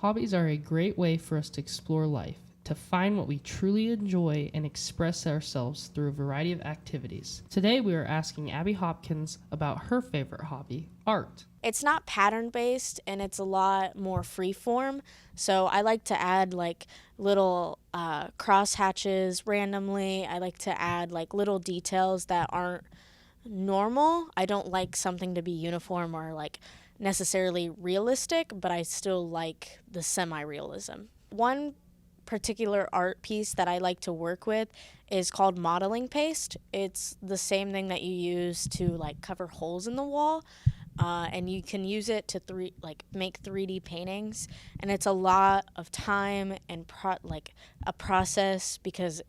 Hobbies are a great way for us to explore life, to find what we truly enjoy and express ourselves through a variety of activities. Today we are asking Abby Hopkins about her favorite hobby, art. It's not pattern-based and it's a lot more free-form, so I like to add like little cross hatches randomly. I like to add like little details that aren't normal. I don't like something to be uniform or like necessarily realistic, but I still like the semi-realism. One particular art piece that I like to work with is called modeling paste. It's the same thing that you use to like cover holes in the wall, and you can use it to make 3D paintings. And it's a lot of time and a process, because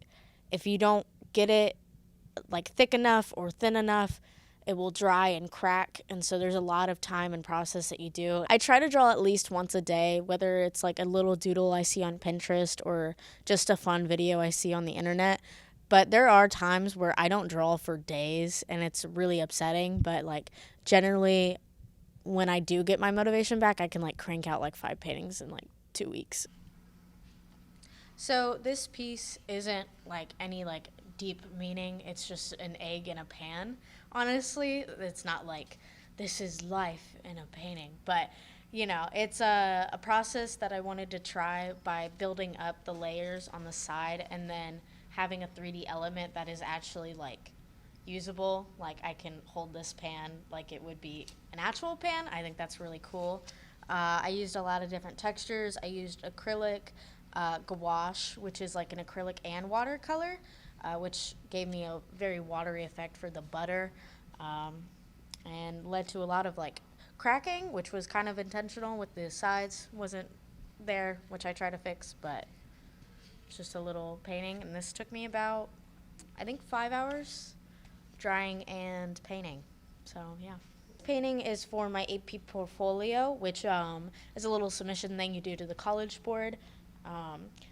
if you don't get it like thick enough or thin enough, it will dry and crack, and so there's a lot of time and process that you do. I try to draw at least once a day, whether it's like a little doodle I see on Pinterest or just a fun video I see on the internet. But there are times where I don't draw for days, and it's really upsetting, but like generally when I do get my motivation back, I can like crank out like 5 paintings in like 2 weeks. So this piece isn't like any like deep meaning. It's just an egg in a pan. Honestly, it's not like this is life in a painting, but you know, it's a process that I wanted to try by building up the layers on the side and then having a 3D element that is actually like usable. Like I can hold this pan like it would be an actual pan. I think that's really cool. I used a lot of different textures. I used acrylic, gouache, which is like an acrylic and watercolor, which gave me a very watery effect for the butter, and led to a lot of like cracking, which was kind of intentional with the sides. Wasn't there, which I try to fix, but it's just a little painting. And this took me about, I think, 5 hours drying and painting. So yeah. Painting is for my AP portfolio, which is a little submission thing you do to the College Board.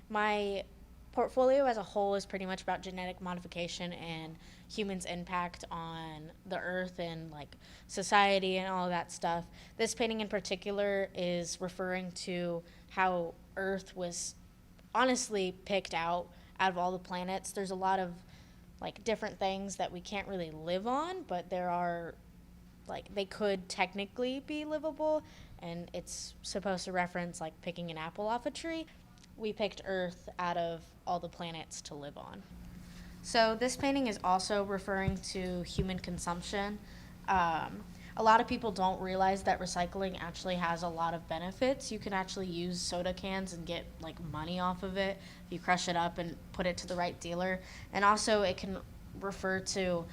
My portfolio as a whole is pretty much about genetic modification and humans' impact on the earth and like society and all that stuff. This painting in particular is referring to how Earth was honestly picked out of all the planets. There's a lot of like different things that we can't really live on, but there are like they could technically be livable, and it's supposed to reference like picking an apple off a tree. We picked Earth out of all the planets to live on. So this painting is also referring to human consumption. A lot of people don't realize that recycling actually has a lot of benefits. You can actually use soda cans and get like money off of it if you crush it up and put it to the right dealer. And also it can refer to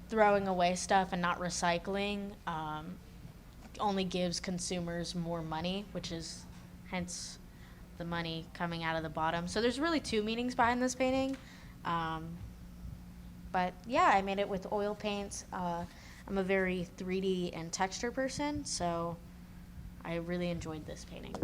throwing away stuff and not recycling. Only gives consumers more money, which is hence the money coming out of the bottom. So there's really 2 meanings behind this painting. But yeah, I made it with oil paints. I'm a very 3D and texture person, so I really enjoyed this painting.